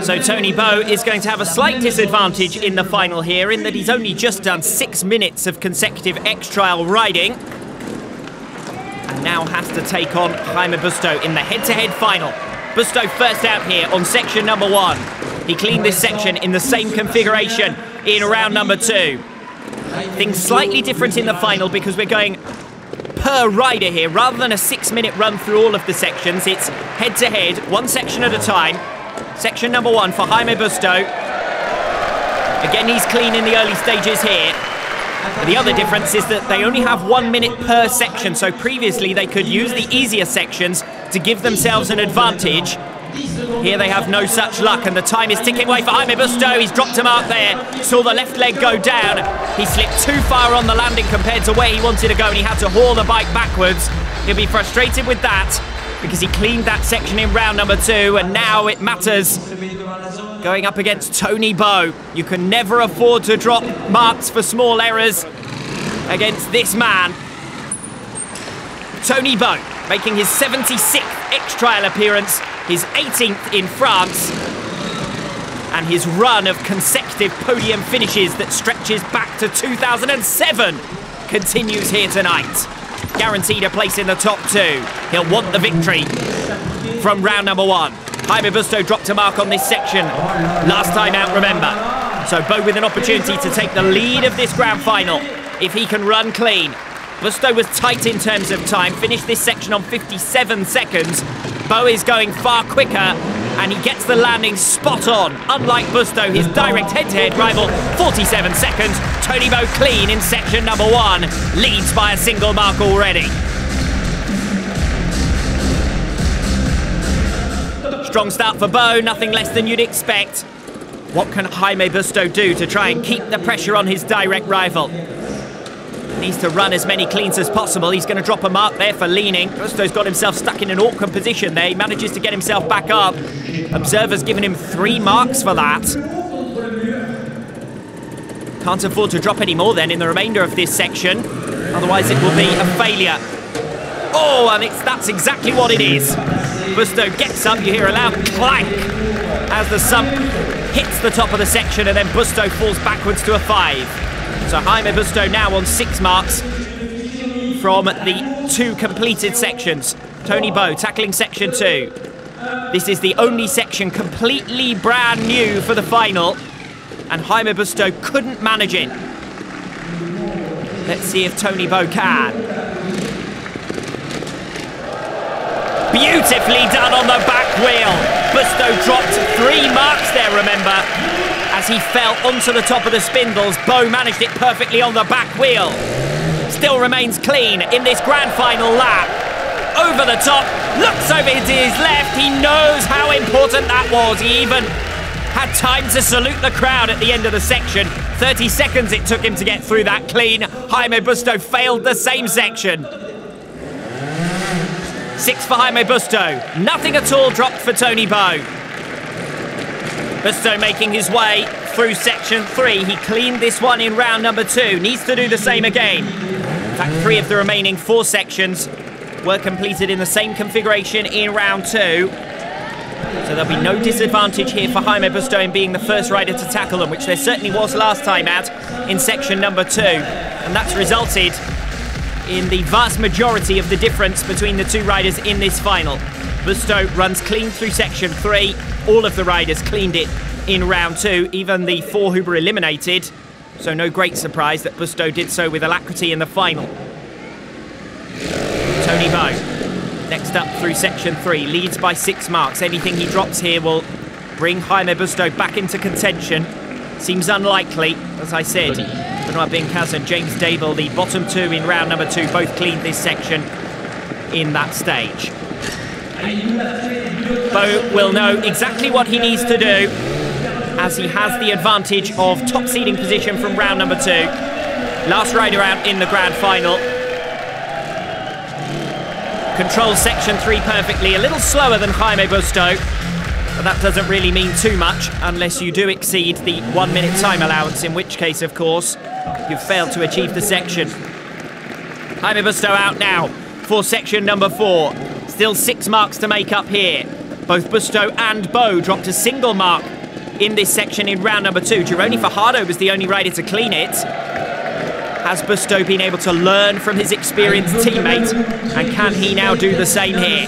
So Toni Bou is going to have a slight disadvantage in the final here, in that he's only just done 6 minutes of consecutive X-Trial riding. And now has to take on Jaime Busto in the head-to-head final. Busto first out here on section number 1. He cleaned this section in the same configuration in round number 2. Things slightly different in the final because we're going per rider here. Rather than a 6-minute run through all of the sections, it's head-to-head, one section at a time. Section number 1 for Jaime Busto. Again, he's clean in the early stages here. But the other difference is that they only have 1 minute per section, so previously they could use the easier sections to give themselves an advantage. Here they have no such luck, and the time is ticking away for Jaime Busto. He's dropped a mark there, saw the left leg go down. He slipped too far on the landing compared to where he wanted to go, and he had to haul the bike backwards. He'll be frustrated with that, because he cleaned that section in round number 2, and now it matters. Going up against Toni Bou. You can never afford to drop marks for small errors against this man. Toni Bou making his 76th X-Trial appearance, his 18th in France, and his run of consecutive podium finishes that stretches back to 2007 continues here tonight. Guaranteed a place in the top 2. He'll want the victory from round number 1. Jaime Busto dropped a mark on this section last time out, remember. So Bou with an opportunity to take the lead of this grand final if he can run clean. Busto was tight in terms of time, finished this section on 57 seconds. Bou is going far quicker, and he gets the landing spot on. Unlike Busto, his direct head-to-head rival, 47 seconds. Toni Bou clean in section number 1, leads by a single mark already. Strong start for Bou, nothing less than you'd expect. What can Jaime Busto do to try and keep the pressure on his direct rival? Needs to run as many cleans as possible. He's going to drop a mark there for leaning. Busto's got himself stuck in an awkward position there. He manages to get himself back up. Observer's given him 3 marks for that. Can't afford to drop any more then in the remainder of this section. Otherwise it will be a failure. Oh, and that's exactly what it is. Busto gets up, you hear a loud clank as the sump hits the top of the section, and then Busto falls backwards to a 5. So Jaime Busto now on 6 marks from the 2 completed sections. Toni Bou tackling section 2. This is the only section completely brand new for the final, and Jaime Busto couldn't manage it. Let's see if Toni Bou can. Beautifully done on the back wheel. Busto dropped 3 marks there, remember. As he fell onto the top of the spindles, Bou managed it perfectly on the back wheel. Still remains clean in this grand final lap. Over the top, looks over to his left. He knows how important that was. He even had time to salute the crowd at the end of the section. 30 seconds it took him to get through that clean. Jaime Busto failed the same section. 6 for Jaime Busto. Nothing at all dropped for Toni Bou. Busto making his way through section 3. He cleaned this one in round number 2. Needs to do the same again. In fact, 3 of the remaining 4 sections were completed in the same configuration in round 2. So there'll be no disadvantage here for Jaime Busto in being the first rider to tackle them, which there certainly was last time out in section number 2. And that's resulted in the vast majority of the difference between the 2 riders in this final. Busto runs clean through section 3. All of the riders cleaned it in round 2, even the 4 who were eliminated. So no great surprise that Busto did so with alacrity in the final. Toni Bou, next up through section 3, leads by 6 marks. Anything he drops here will bring Jaime Busto back into contention. Seems unlikely, as I said. Benoit Bincaz and James Dable, the bottom 2 in round number 2, both cleaned this section in that stage. Bou will know exactly what he needs to do, as he has the advantage of top seeding position from round number 2. Last rider out in the grand final. Controls section 3 perfectly, a little slower than Jaime Busto, but that doesn't really mean too much unless you do exceed the 1 minute time allowance, in which case, of course, you've failed to achieve the section. Jaime Busto out now for section number 4. Still 6 marks to make up here. Both Busto and Bou dropped a single mark in this section in round number 2. Gironi Fajardo was the only rider to clean it. Has Busto been able to learn from his experienced teammate? And can he now do the same here?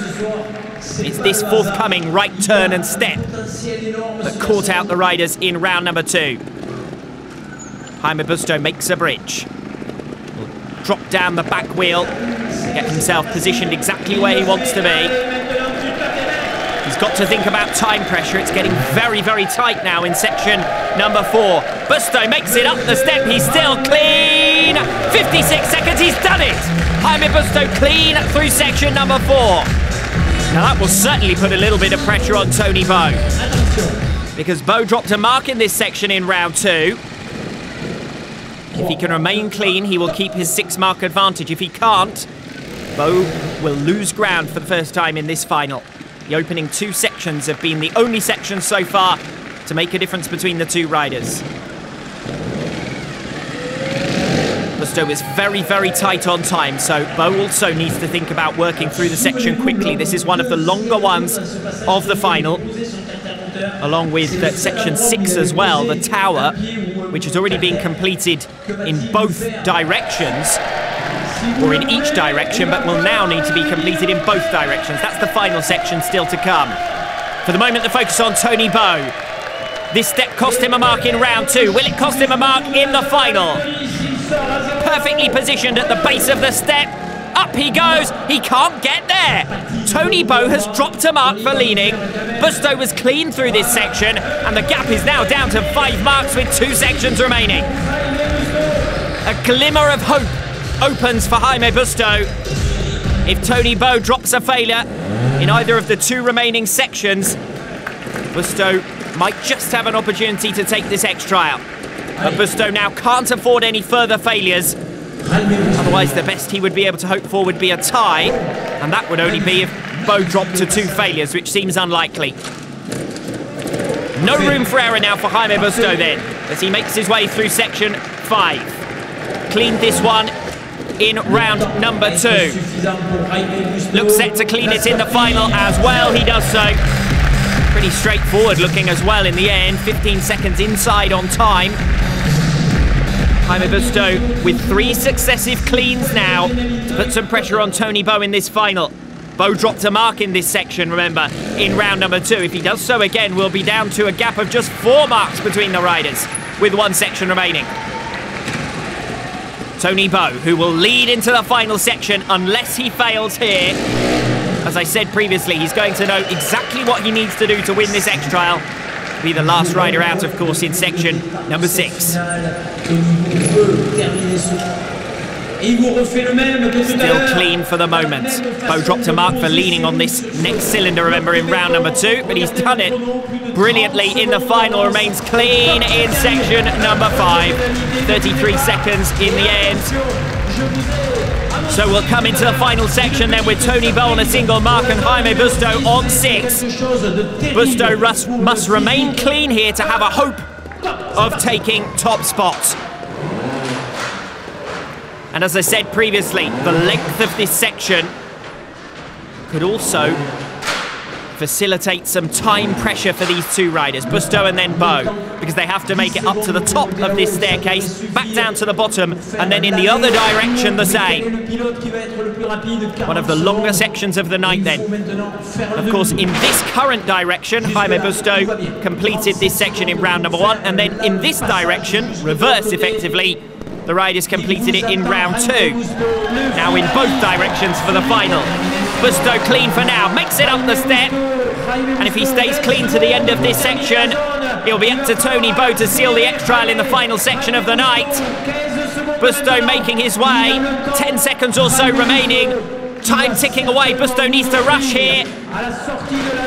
It's this forthcoming right turn and step that caught out the riders in round number 2. Jaime Busto makes a bridge. Will drop down the back wheel, get himself positioned exactly where he wants to be. He's got to think about time pressure. It's getting very, very tight now in section number 4. Busto makes it up the step. He's still clean. 56 seconds. He's done it. Jaime Busto clean through section number 4. Now that will certainly put a little bit of pressure on Toni Bou, because Bou dropped a mark in this section in round 2. If he can remain clean, he will keep his 6-mark advantage. If he can't, Bou will lose ground for the first time in this final. The opening 2 sections have been the only sections so far to make a difference between the 2 riders. Busto is very, very tight on time, so Bou also needs to think about working through the section quickly. This is one of the longer ones of the final, along with section 6 as well, the tower, which has already been completed in both directions, or in each direction, but will now need to be completed in both directions. That's the final section still to come. For the moment, the focus on Toni Bou. This step cost him a mark in round 2. Will it cost him a mark in the final? Perfectly positioned at the base of the step. Up he goes. He can't get there. Toni Bou has dropped a mark for leaning. Busto was clean through this section, and the gap is now down to 5 marks with 2 sections remaining. A glimmer of hope opens for Jaime Busto. If Toni Bou drops a failure in either of the 2 remaining sections, Busto might just have an opportunity to take this X-Trial. But Busto now can't afford any further failures. Otherwise, the best he would be able to hope for would be a tie, and that would only be if Bou dropped to 2 failures, which seems unlikely. No room for error now for Jaime Busto then, as he makes his way through section 5. Cleaned this one in round number 2. Looks set to clean it in the final as well. He does so. Pretty straightforward looking as well in the end. 15 seconds inside on time. Jaime Busto with 3 successive cleans now to put some pressure on Toni Bou in this final. Bou dropped a mark in this section, remember, in round number 2. If he does so again, we'll be down to a gap of just 4 marks between the riders, with 1 section remaining. Toni Bou, who will lead into the final section unless he fails here. As I said previously, he's going to know exactly what he needs to do to win this X-Trial. Be the last rider out, of course, in section number 6. Still clean for the moment. Bou dropped a mark for leaning on this next cylinder, remember, in round number 2, but he's done it brilliantly in the final. Remains clean in section number 5. 33 seconds in the end. So we'll come into the final section then with Toni Bou on a single mark and Jaime Busto on 6. Busto must remain clean here to have a hope of taking top spots. And as I said previously, the length of this section could also facilitate some time pressure for these 2 riders, Busto and then Bou, because they have to make it up to the top of this staircase, back down to the bottom, and then in the other direction the same. One of the longer sections of the night then. Of course, in this current direction, Jaime Busto completed this section in round number 1, and then in this direction, reverse effectively, the riders completed it in round 2. Now in both directions for the final. Busto clean for now, makes it up the step. And if he stays clean to the end of this section, it'll be up to Toni Bou to seal the X-Trial in the final section of the night. Busto making his way, 10 seconds or so remaining. Time ticking away, Busto needs to rush here.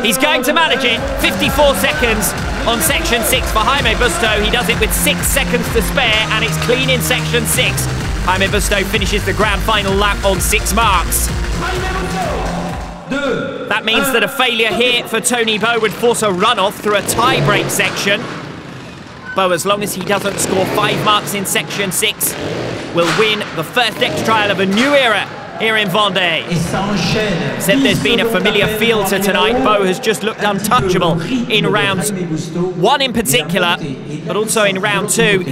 He's going to manage it, 54 seconds on section 6 for Jaime Busto. He does it with 6 seconds to spare, and it's clean in section 6. Jaime Busto finishes the grand final lap on 6 marks. That means that a failure here for Toni Bou would force a run-off through a tie-break section. Bou, as long as he doesn't score 5 marks in section 6, will win the first X-Trial of a new era here in Vendée. Said there's been a familiar feel to tonight. Bou has just looked untouchable in rounds 1 in particular, but also in round 2.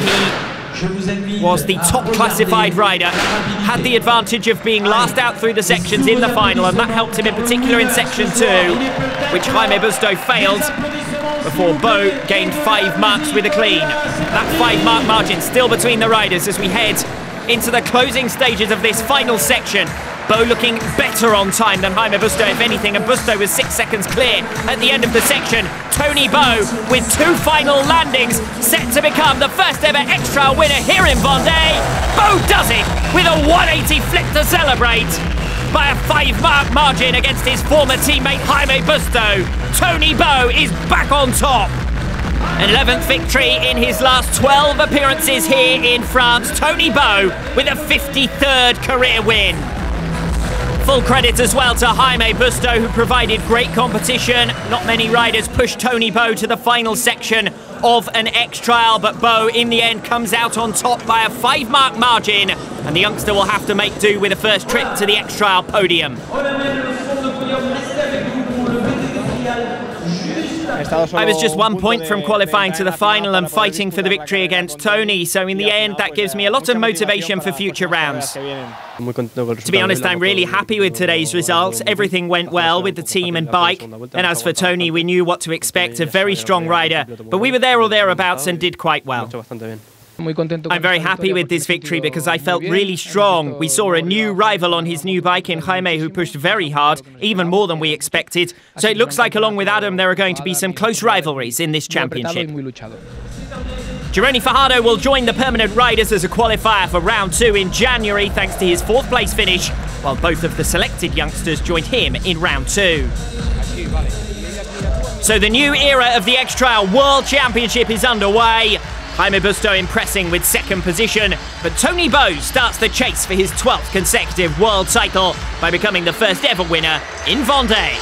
He was the top classified rider, had the advantage of being last out through the sections in the final, and that helped him in particular in section 2, which Jaime Busto failed, before Bou gained 5 marks with a clean. That 5-mark margin still between the riders as we head into the closing stages of this final section. Bou looking better on time than Jaime Busto, if anything, and Busto was 6 seconds clear at the end of the section. Toni Bou with 2 final landings, set to become the first ever extra winner here in Vendée. Bou does it with a 180 flip to celebrate. By a 5-mark margin against his former teammate Jaime Busto, Toni Bou is back on top. An 11th victory in his last 12 appearances here in France. Toni Bou with a 53rd career win. Full credit as well to Jaime Busto, who provided great competition. Not many riders pushed Toni Bou to the final section of an X-Trial, but Bou in the end comes out on top by a 5-mark margin, and the youngster will have to make do with a first trip to the X-Trial podium. I was just 1 point from qualifying to the final and fighting for the victory against Toni, so in the end that gives me a lot of motivation for future rounds. To be honest, I'm really happy with today's results. Everything went well with the team and bike, and as for Toni, we knew what to expect, a very strong rider, but we were there or thereabouts and did quite well. I'm very happy with this victory because I felt really strong. We saw a new rival on his new bike in Jaime, who pushed very hard, even more than we expected. So it looks like along with Adam there are going to be some close rivalries in this championship. Gironi Fajardo will join the permanent riders as a qualifier for round 2 in January thanks to his 4th place finish, while both of the selected youngsters joined him in round 2. So the new era of the X-Trial World Championship is underway. Jaime Busto impressing with 2nd position, but Toni Bou starts the chase for his 12th consecutive world title by becoming the first ever winner in Vendée.